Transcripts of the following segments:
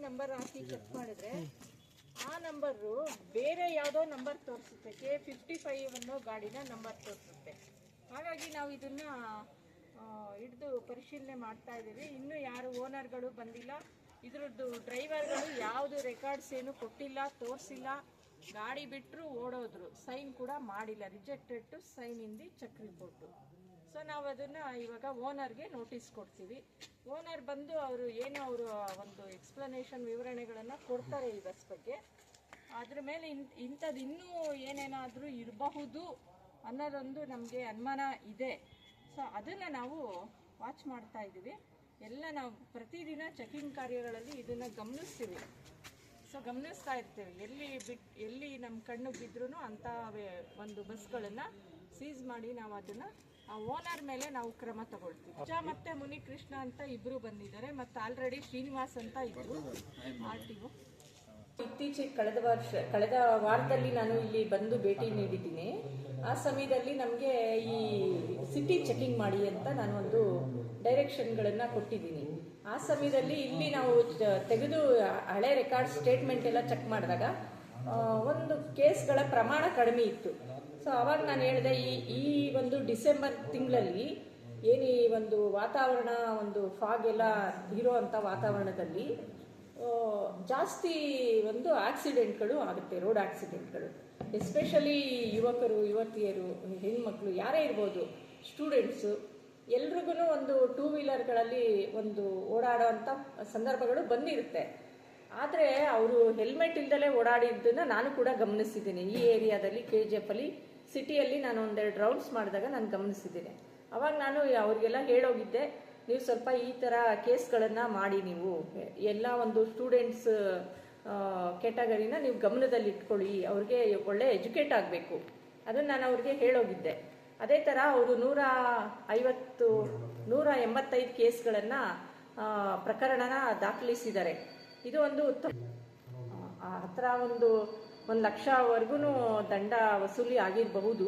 Number ಹಾಕಿ check ಮಾಡಿದ್ರೆ ಆ number ಬೇರೆ ಯಾವುದೋ ನಂಬರ್ ತೋರಿಸುತ್ತೆ. K55 ಅನ್ನೋ ಗಾಡಿನ ನಂಬರ್ ತೋರಿಸುತ್ತೆ. ಹಾಗಾಗಿ ನಾವು ಇದನ್ನು ಹಿಡಿದು ಪರಿಶೀಲನೆ ಮಾಡ್ತಾ ಇದ್ದೀವಿ. ಇನ್ನೂ ಯಾರು ಓನರ್ಗಳು ಬಂದಿಲ್ಲ. ಇದರದ್ದು ಡ್ರೈವರ್ಗಳು ಯಾವುದು ರೆಕಾರ್ಡ್ಸ್ ಏನು ಕೊಟ್ಟಿಲ್ಲ, ತೋರಿಸಿಲ್ಲ. ಗಾಡಿ ಬಿಟ್ಟರು ಓಡೋದ್ರು, ಸೈನ್ ಕೂಡ ಮಾಡಿಲ್ಲ. Rejected to sign in the check report. So ನಾವು ಅದನ್ನು ಇವಾಗ ಓನರ್ಗೆ ನೋಟಿಸ್ ಕೊಡ್ತೀವಿ. ಓನರ್ ಬಂದು ಅವರು ಏನು ಅವರು ಒಂದು ಎಕ್ಸ್ಪ್ಲನೇಷನ್ ವಿವರಣೆಗಳನ್ನು ಕೊಡ್ತಾರೆ ಈ ಬಸ್ ಬಗ್ಗೆ. ಅದ್ರ ಮೇಲೆ ಇಂಥದ್ದು ಇನ್ನೂ ಏನೇನಾದರೂ ಇರಬಹುದು ಅನ್ನೋದೊಂದು ನಮಗೆ ಅನುಮಾನ ಇದೆ. ಸೊ ಅದನ್ನು ನಾವು ವಾಚ್ ಮಾಡ್ತಾ ಇದ್ದೀವಿ. ಎಲ್ಲ ನಾವು ಪ್ರತಿದಿನ ಚೆಕಿಂಗ್ ಕಾರ್ಯಗಳಲ್ಲಿ ಇದನ್ನು ಗಮನಿಸ್ತೀವಿ. ಸೊ ಗಮನಿಸ್ತಾ ಇರ್ತೀವಿ. ಎಲ್ಲಿ ನಮ್ಮ ಕಣ್ಣು ಬಿದ್ರೂ ಅಂಥ ಒಂದು ಬಸ್ಗಳನ್ನು ಸೀಸ್ ಮಾಡಿ ನಾವು ಅದನ್ನು ಆ ಓನರ್ ಮೇಲೆ ನಾವು ಕ್ರಮ ತಗೊಳ್ತೀವಿ. ಮತ್ತು ಮುನಿಕೃಷ್ಣ ಅಂತ ಇಬ್ಬರು ಬಂದಿದ್ದಾರೆ. ಮತ್ತು ಆಲ್ರೆಡಿ ಶ್ರೀನಿವಾಸ್ ಅಂತ ಇದ್ದರು RTO. ಇತ್ತೀಚೆಗೆ ಕಳೆದ ವಾರದಲ್ಲಿ ನಾನು ಇಲ್ಲಿ ಬಂದು ಭೇಟಿ ನೀಡಿದ್ದೀನಿ. ಆ ಸಮಯದಲ್ಲಿ ನಮಗೆ ಈ ಸಿಟಿ ಚೆಕಿಂಗ್ ಮಾಡಿ ಅಂತ ನಾನು ಒಂದು ಡೈರೆಕ್ಷನ್ಗಳನ್ನು ಕೊಟ್ಟಿದ್ದೀನಿ. ಆ ಸಮಯದಲ್ಲಿ ಇಲ್ಲಿ ನಾವು ತೆಗೆದು ಹಳೆ ರೆಕಾರ್ಡ್ ಸ್ಟೇಟ್ಮೆಂಟ್ ಎಲ್ಲ ಚೆಕ್ ಮಾಡಿದಾಗ ಒಂದು ಕೇಸ್ಗಳ ಪ್ರಮಾಣ ಕಡಿಮೆ ಇತ್ತು. ಸೊ ಅವಾಗ ನಾನು ಹೇಳಿದೆ, ಈ ಒಂದು ಡಿಸೆಂಬರ್ ತಿಂಗಳಲ್ಲಿ ಏನು ಈ ಒಂದು ವಾತಾವರಣ ಒಂದು ಫಾಗ್ ಎಲ್ಲ ಇರೋ ಅಂಥ ವಾತಾವರಣದಲ್ಲಿ ಜಾಸ್ತಿ ಒಂದು ಆಕ್ಸಿಡೆಂಟ್ಗಳು ಆಗುತ್ತೆ, ರೋಡ್ ಆಕ್ಸಿಡೆಂಟ್ಗಳು. ಎಸ್ಪೆಷಲಿ ಯುವಕರು, ಯುವತಿಯರು, ಹೆಣ್ಮಕ್ಳು ಯಾರೇ ಇರ್ಬೋದು, ಸ್ಟೂಡೆಂಟ್ಸು, ಎಲ್ರಿಗೂ ಒಂದು 2 ವೀಲರ್ಗಳಲ್ಲಿ ಒಂದು ಓಡಾಡೋ ಅಂಥ ಸಂದರ್ಭಗಳು ಬಂದಿರುತ್ತೆ. ಆದರೆ ಅವರು ಹೆಲ್ಮೆಟ್ ಇಲ್ದಲೇ ಓಡಾಡಿದ್ದನ್ನು ನಾನು ಕೂಡ ಗಮನಿಸಿದ್ದೀನಿ. ಈ ಏರಿಯಾದಲ್ಲಿ KGF ಅಲ್ಲಿ ಸಿಟಿಯಲ್ಲಿ ನಾನು ಒಂದೆರಡು ರೌಂಡ್ಸ್ ಮಾಡಿದಾಗ ನಾನು ಗಮನಿಸಿದ್ದೀನಿ. ಅವಾಗ ನಾನು ಅವ್ರಿಗೆಲ್ಲ ಹೇಳೋಗಿದ್ದೆ, ನೀವು ಸ್ವಲ್ಪ ಈ ಥರ ಕೇಸ್ಗಳನ್ನು ಮಾಡಿ, ನೀವು ಎಲ್ಲ ಒಂದು ಸ್ಟೂಡೆಂಟ್ಸ್ ಕ್ಯಾಟಗರಿನ ನೀವು ಗಮನದಲ್ಲಿ ಇಟ್ಕೊಳ್ಳಿ, ಅವ್ರಿಗೆ ಒಳ್ಳೆ ಎಜುಕೇಟ್ ಆಗಬೇಕು. ಅದನ್ನು ನಾನು ಅವ್ರಿಗೆ ಹೇಳೋಗಿದ್ದೆ. ಅದೇ ಥರ ಅವರು 185 ಕೇಸ್ಗಳನ್ನು ಪ್ರಕರಣನ ದಾಖಲಿಸಿದ್ದಾರೆ. ಇದು ಒಂದು ಹತ್ರ ಒಂದು 1 ಲಕ್ಷವರೆಗೂ ದಂಡ ವಸೂಲಿ ಆಗಿರಬಹುದು.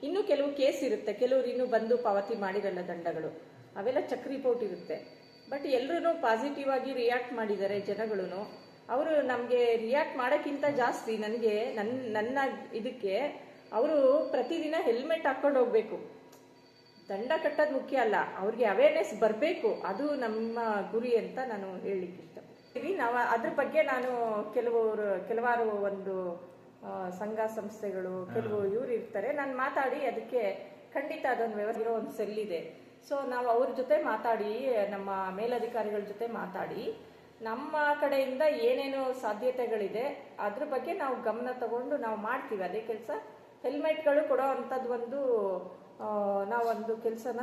ಇನ್ನೂ ಕೆಲವು ಕೇಸ್ ಇರುತ್ತೆ, ಕೆಲವರು ಇನ್ನೂ ಬಂದು ಪಾವತಿ ಮಾಡಿರಲ್ಲ ದಂಡಗಳು, ಅವೆಲ್ಲ ಚೆಕ್ ರಿಪೋರ್ಟ್ ಇರುತ್ತೆ. ಬಟ್ ಎಲ್ಲರೂ ಪಾಸಿಟಿವ್ ಆಗಿ ರಿಯಾಕ್ಟ್ ಮಾಡಿದ್ದಾರೆ ಜನಗಳು. ಅವರು ನಮಗೆ ರಿಯಾಕ್ಟ್ ಮಾಡೋಕ್ಕಿಂತ ಜಾಸ್ತಿ ನನಗೆ ನನ್ನ ಇದಕ್ಕೆ ಅವರು ಪ್ರತಿದಿನ ಹೆಲ್ಮೆಟ್ ಹಾಕ್ಕೊಂಡು ಹೋಗಬೇಕು. ದಂಡ ಕಟ್ಟೋದು ಮುಖ್ಯ ಅಲ್ಲ, ಅವ್ರಿಗೆ ಅವೇರ್ನೆಸ್ ಬರಬೇಕು, ಅದು ನಮ್ಮ ಗುರಿ ಅಂತ ನಾನು ಹೇಳಲಿಕ್ಕೆ ಇಷ್ಟಪಡ್ತೀನಿ. ನಾವು ಅದ್ರ ಬಗ್ಗೆ ನಾನು ಕೆಲವಾರು ಒಂದು ಸಂಘ ಸಂಸ್ಥೆಗಳು, ಕೆಲವು ಇವ್ರು ಇರ್ತಾರೆ, ನಾನು ಮಾತಾಡಿ ಅದಕ್ಕೆ ಖಂಡಿತ ಅದೊಂದು ವ್ಯವಸ್ಥೆ ಇರೋ ಒಂದು ಸೆಲ್ ಇದೆ. ಸೊ ನಾವು ಅವ್ರ ಜೊತೆ ಮಾತಾಡಿ, ನಮ್ಮ ಮೇಲಧಿಕಾರಿಗಳ ಜೊತೆ ಮಾತಾಡಿ, ನಮ್ಮ ಕಡೆಯಿಂದ ಏನೇನು ಸಾಧ್ಯತೆಗಳಿದೆ ಅದ್ರ ಬಗ್ಗೆ ನಾವು ಗಮನ ತಗೊಂಡು ನಾವು ಮಾಡ್ತೀವಿ. ಅದೇ ಕೆಲಸ ಹೆಲ್ಮೆಟ್ಗಳು ಕೊಡೋ ಅಂಥದ್ದು ಒಂದು ನಾವೊಂದು ಕೆಲಸನ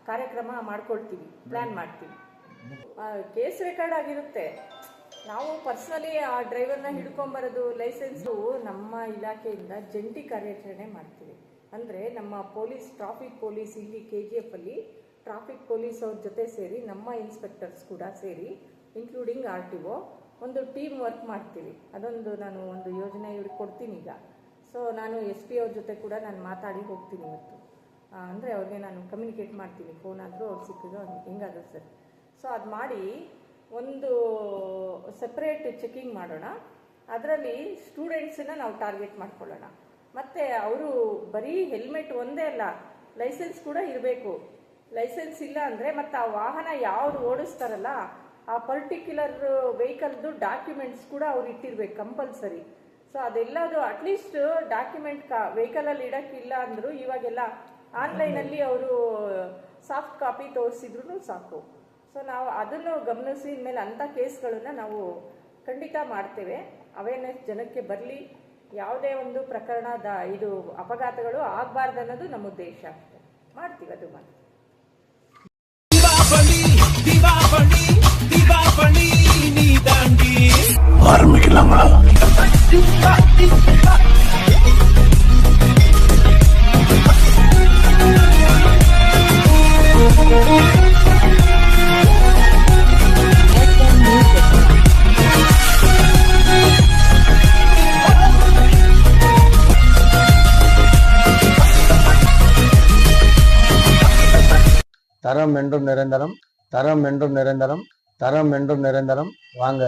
ಕಾರ್ಯಕ್ರಮ ಮಾಡ್ಕೊಳ್ತೀವಿ, ಪ್ಲ್ಯಾನ್ ಮಾಡ್ತೀವಿ. ಕೇಸ್ ರೆಕಾರ್ಡ್ ಆಗಿರುತ್ತೆ. ನಾವು ಪರ್ಸ್ನಲಿ ಆ ಡ್ರೈವರ್ನ ಹಿಡ್ಕೊಂಬರೋದು, ಲೈಸೆನ್ಸು ನಮ್ಮ ಇಲಾಖೆಯಿಂದ ಜಂಟಿ ಕಾರ್ಯಾಚರಣೆ ಮಾಡ್ತೀವಿ. ಅಂದರೆ ನಮ್ಮ ಟ್ರಾಫಿಕ್ ಪೊಲೀಸ್ ಇಲ್ಲಿ KGF ಅಲ್ಲಿ ಟ್ರಾಫಿಕ್ ಪೊಲೀಸ್ ಅವ್ರ ಜೊತೆ ಸೇರಿ, ನಮ್ಮ ಇನ್ಸ್ಪೆಕ್ಟರ್ಸ್ ಕೂಡ ಸೇರಿ, ಇನ್ಕ್ಲೂಡಿಂಗ್ RTO, ಒಂದು ಟೀಮ್ ವರ್ಕ್ ಮಾಡ್ತೀವಿ. ಅದೊಂದು ನಾನು ಒಂದು ಯೋಜನೆ ಇವ್ರಿಗೆ ಕೊಡ್ತೀನಿ ಈಗ. ಸೊ ನಾನು SP ಅವ್ರ ಜೊತೆ ಕೂಡ ನಾನು ಮಾತಾಡಿ ಹೋಗ್ತೀನಿ ಇವತ್ತು. ಅಂದರೆ ಅವ್ರಿಗೆ ನಾನು ಕಮ್ಯುನಿಕೇಟ್ ಮಾಡ್ತೀನಿ, ಫೋನ್ ಆದರೂ ಅವ್ರು ಸಿಕ್ಕಿದ್ರು ಹೆಂಗಾದ್ರು ಸರ್. ಸೊ ಅದು ಮಾಡಿ ಒಂದು ಸಪ್ರೇಟ್ ಚೆಕಿಂಗ್ ಮಾಡೋಣ. ಅದರಲ್ಲಿ ಸ್ಟೂಡೆಂಟ್ಸನ್ನ ನಾವು ಟಾರ್ಗೆಟ್ ಮಾಡ್ಕೊಳ್ಳೋಣ. ಮತ್ತು ಅವರು ಬರೀ ಹೆಲ್ಮೆಟ್ ಒಂದೇ ಅಲ್ಲ, ಲೈಸೆನ್ಸ್ ಕೂಡ ಇರಬೇಕು. ಲೈಸೆನ್ಸ್ ಇಲ್ಲ ಅಂದರೆ ಮತ್ತು ಆ ವಾಹನ ಯಾವುದು ಓಡಿಸ್ತಾರಲ್ಲ ಆ ಪರ್ಟಿಕ್ಯುಲರ್ ವೆಹಿಕಲ್ದು ಡಾಕ್ಯುಮೆಂಟ್ಸ್ ಕೂಡ ಅವ್ರು ಇಟ್ಟಿರ್ಬೇಕು ಕಂಪಲ್ಸರಿ. ಸೊ ಅದೆಲ್ಲದು ಅಟ್ಲೀಸ್ಟ್ ಡಾಕ್ಯುಮೆಂಟ್ ವೆಹಿಕಲಲ್ಲಿ ಇಡೋಕ್ಕಿಲ್ಲ ಅಂದರೂ ಇವಾಗೆಲ್ಲ ಆನ್ಲೈನಲ್ಲಿ ಅವರು ಸಾಫ್ಟ್ ಕಾಪಿ ತೋರಿಸಿದ್ರು ಸಾಕು. ಸೊ ನಾವು ಅದನ್ನು ಗಮನಿಸಿ ಮೇಲೆ ಅಂಥ ಕೇಸ್ಗಳನ್ನು ನಾವು ಖಂಡಿತ ಮಾಡ್ತೇವೆ. ಅವೇರ್ನೆಸ್ ಜನಕ್ಕೆ ಬರಲಿ, ಯಾವುದೇ ಒಂದು ಪ್ರಕರಣದ ಇದು ಅಪಘಾತಗಳು ಆಗಬಾರ್ದು ಅನ್ನೋದು ನಮ್ಮ ಉದ್ದೇಶ. ಮಾಡ್ತೀವಿ, ಅದು ಮಾಡ್ತೀವಿ. தரம் என்றும் நிரந்தரம், தரம் என்றும் நிரந்தரம், தரம் என்றும் நிரந்தரம். வாங்க.